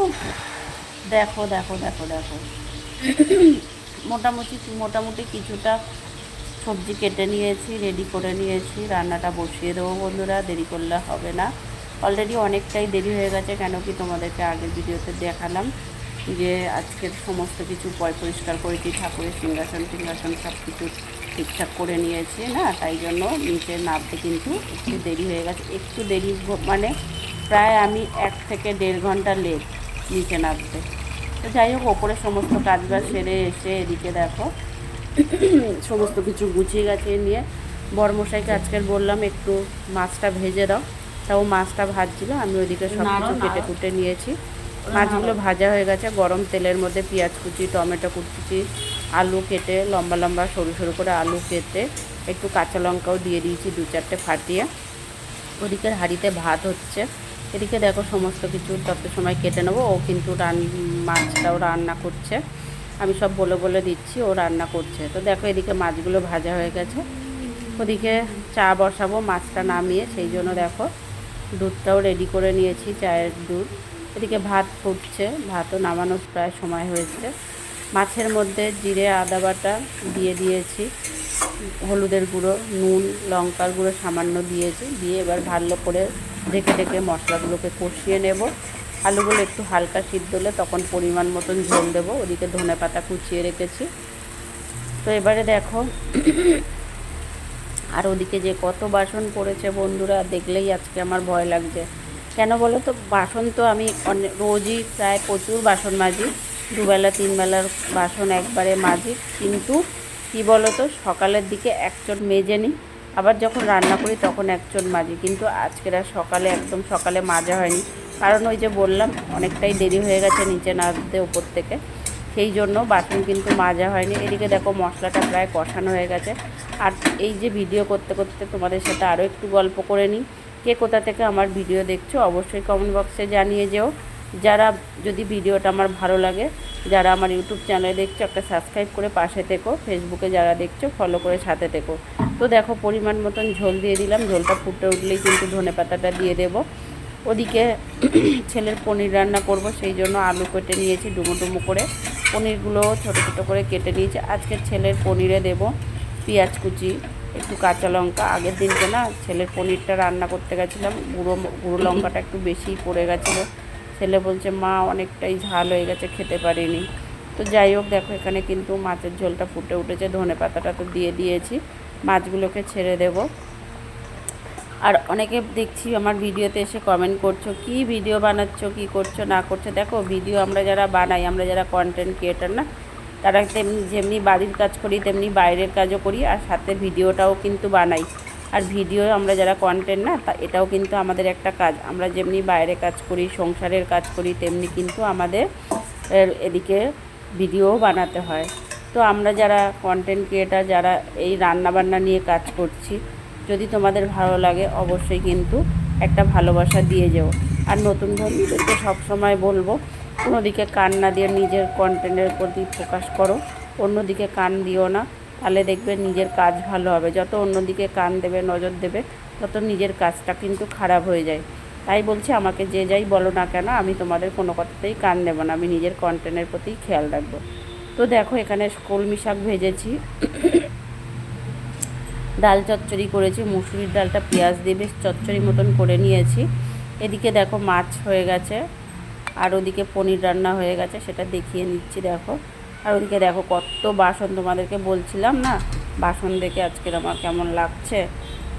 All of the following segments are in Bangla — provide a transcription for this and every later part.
উফ, দেখো দেখো দেখো দেখো মোটামুটি কিছুটা সবজি কেটে নিয়েছি, রেডি করে নিয়েছি, রান্নাটা বসিয়ে দেবো বন্ধুরা, দেরি করলে হবে না। অলরেডি অনেকটাই দেরি হয়ে গেছে, কেন কি তোমাদেরকে আগের ভিডিওতে দেখালাম যে আজকের সমস্ত কিছু পরিষ্কার করেছি, ঠাকুরের সিংহাসন সব কিছু ঠিকঠাক করে নিয়েছি না, তাই জন্য নিচে নামতে কিন্তু একটু দেরি হয়ে গেছে। একটু দেরি মানে প্রায় আমি 1 থেকে 1.5 ঘন্টা লেট নিচে নামতে। তো যাই হোক, ওপরে সমস্ত কাজবাজ সেরে এসে এদিকে দেখো সমস্ত কিছু গুছিয়ে গাছিয়ে নিয়ে বড়মশাইকে আজকের বললাম একটু মাছটা ভেজে দাও, তাও মাছটা ভাজছিল, আমি ওইদিকে সব কিছু কেটে কুটে নিয়েছি। মাছগুলো ভাজা হয়ে গেছে, গরম তেলের মধ্যে পেঁয়াজ কুচি, টমেটো কুচি, আলু কেটে লম্বা লম্বা সরু সরু করে আলু কেটে একটু কাঁচা লঙ্কাও দিয়ে দিয়েছি 2-4টে ফাটিয়ে। ওদিকের হাঁড়িতে ভাত হচ্ছে, এদিকে দেখো সমস্ত কিছু তত সময় কেটে নেবো। ও কিন্তু মাছটাও রান্না করছে, আমি সব বলে বলে দিচ্ছি, ও রান্না করছে। তো দেখো এদিকে মাছগুলো ভাজা হয়ে গেছে, ওদিকে চা বসাবো মাছটা নামিয়ে, সেই জন্য দেখো দুধটাও রেডি করে নিয়েছি, চায়ের দুধ। এদিকে ভাত ফুটছে, ভাতও নামানোর প্রায় সময় হয়েছে। মাছের মধ্যে জিরে আদা বাটা দিয়ে দিয়েছি, হলুদের গুঁড়ো, নুন, লঙ্কার গুঁড়ো সামান্য দিয়েছি, দিয়ে এবার ভালো করে ঢেকে মশলাগুলোকে কষিয়ে নেব। আলুগুলো একটু হালকা সিদ্ধ হলে তখন পরিমাণ মতন ঝোল দেবো। ওদিকে ধনেপাতা কুচিয়ে রেখেছি। তো এবারে দেখো আর ওদিকে যে কত বাসন পড়েছে বন্ধুরা, দেখলেই আজকে আমার ভয় লাগছে। কেন বলো তো, বাসন তো আমি রোজই প্রায় প্রচুর বাসন মাজি, 2-3 বেলার বাসন একবারে মাজি, কিন্তু কি বলো তো, সকালের দিকে একচট মেজে নিই, আবার যখন রান্না করি তখন একচট মাজি, কিন্তু আজকের আর একদম সকালে মাজা হয়নি, কারণ ওই যে বললাম অনেকটাই দেরি হয়ে গেছে নিচে নামতে ওপর থেকে, সেই জন্য বাসন কিন্তু মাজা হয়নি। এদিকে দেখো মশলাটা প্রায় কষানো হয়ে গেছে। আর এই যে ভিডিও করতে করতে তোমাদের সাথে আরও একটু গল্প করে নিই। কে কোথা থেকে আমার ভিডিও দেখছো অবশ্যই কমেন্ট বক্সে জানিয়ে যেও। যারা যদি ভিডিওটা আমার ভালো লাগে, যারা আমার ইউটিউব চ্যানেলে দেখছো একটা সাবস্ক্রাইব করে পাশে থেকো, ফেসবুকে যারা দেখছো ফলো করে সাথে থেকো। তো দেখো পরিমাণ মতন ঝোল দিয়ে দিলাম, ঝোলটা ফুটে উঠলেই কিন্তু ধনেপাতাটা দিয়ে দেবো। ওদিকে ছেলের পনির রান্না করব, সেই জন্য আলু কেটে নিয়েছি ডুমো ডুমো করে, পনিরগুলো ছোটো ছোটো করে কেটে নিয়েছি। আজকে ছেলের পনিরে দেব পেঁয়াজ কুচি, একটু কাঁচা লঙ্কা। আগের দিনকে না ছেলের পনিরটা রান্না করতে গেছিলাম, গুঁড়ো লঙ্কাটা একটু বেশিই পড়ে গেছিলো। ছেলে বলছে মা অনেকটাই ঝাল হয়ে গেছে, খেতে পারিনি। তো যাই হোক, দেখো এখানে কিন্তু মাছের ঝোলটা ফুটে উঠেছে, ধনেপাতাটা তো দিয়ে দিয়েছি, মাছগুলোকে ছেড়ে দেব। আর অনেকে দেখছি আমার ভিডিওতে এসে কমেন্ট করছো, কি ভিডিও বানাচ্ছ, কি করছো না করছো। দেখো ভিডিও আমরা যারা বানাই, আমরা যারা কন্টেন্ট ক্রিয়েটার না, তারা তেমনি যেমনি বাড়ির কাজ করি তেমনি বাইরের কাজও করি, আর সাথে ভিডিওটাও কিন্তু বানাই। আর ভিডিও আমরা যারা কন্টেন্ট না, তা এটাও কিন্তু আমাদের একটা কাজ। আমরা যেমনি বাইরে কাজ করি, সংসারের কাজ করি, তেমনি কিন্তু আমাদের এদিকে ভিডিও বানাতে হয়। তো আমরা যারা কন্টেন্ট ক্রিয়েটার, যারা এই রান্নাবান্না নিয়ে কাজ করছি, যদি তোমাদের ভালো লাগে অবশ্যই কিন্তু একটা ভালোবাসা দিয়ে যেও। আর নতুন বন্ধুদেরকে সবসময় বলবো, কোনো দিকে কান না দিয়ে নিজের কন্টেন্টের প্রতি ফোকাস করো, অন্যদিকে কান দিও না, তাহলে দেখবে নিজের কাজ ভালো হবে। যত অন্যদিকে কান দেবে, নজর দেবে, তত নিজের কাজটা কিন্তু খারাপ হয়ে যায়। তাই বলছি, আমাকে যে যাই বলো না কেন, আমি তোমাদের কোনো কথাতেই কান দেবো না, আমি নিজের কন্টেন্টের প্রতি খেয়াল রাখবো। তো দেখো এখানে কলমি শাক ভেজেছি, ডাল চচ্চড়ি করেছি, মুসুরির ডালটা পেঁয়াজ দিয়ে বেশ চচ্চড়ি মতন করে নিয়েছি। এদিকে দেখো মাছ হয়ে গেছে, আর ওদিকে পনির রান্না হয়ে গেছে, সেটা দেখিয়ে নিচ্ছি দেখো। আর ওদিকে দেখো কত বাসন, তোমাদেরকে বলছিলাম না বাসন দেখে আজকের আমার কেমন লাগছে।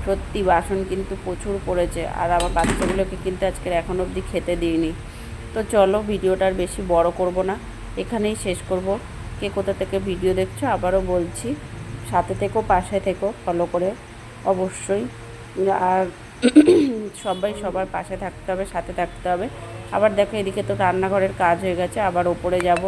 সত্যি বাসন কিন্তু প্রচুর পড়েছে, আর আমার বাচ্চাগুলোকে কিন্তু আজকের এখন অবধি খেতে দিইনি। তো চলো ভিডিওটার বেশি বড় করব না, এখানেই শেষ করব। কে কোথা থেকে ভিডিও দেখছো আবারও বলছি, সাথে থেকো, পাশে থেকো, ফলো করে অবশ্যই। আর সবাই সবার পাশে থাকতে হবে, সাথে থাকতে হবে। আবার দেখো এদিকে তো রান্নাঘরের কাজ হয়ে গেছে, আবার ওপরে যাব,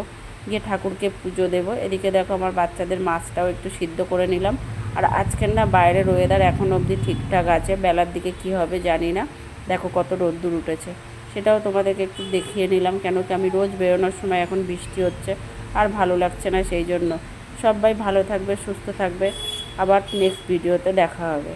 গিয়ে ঠাকুরকে পুজো দেব। এদিকে দেখো আমার বাচ্চাদের মাছটাও একটু সিদ্ধ করে নিলাম। আর আজকের না বাইরের ওয়েদার এখন অবধি ঠিকঠাক আছে, বেলার দিকে কি হবে জানি না। দেখো কত রোদ্দুর উঠেছে, সেটাও তোমাদেরকে একটু দেখিয়ে নিলাম, কেন কি আমি রোজ বেরোনোর সময় এখন বৃষ্টি হচ্ছে, আর ভালো লাগছে না, সেই জন্য। সবাই ভালো থাকবে, সুস্থ থাকবে, আবার নেক্সট ভিডিওতে দেখা হবে।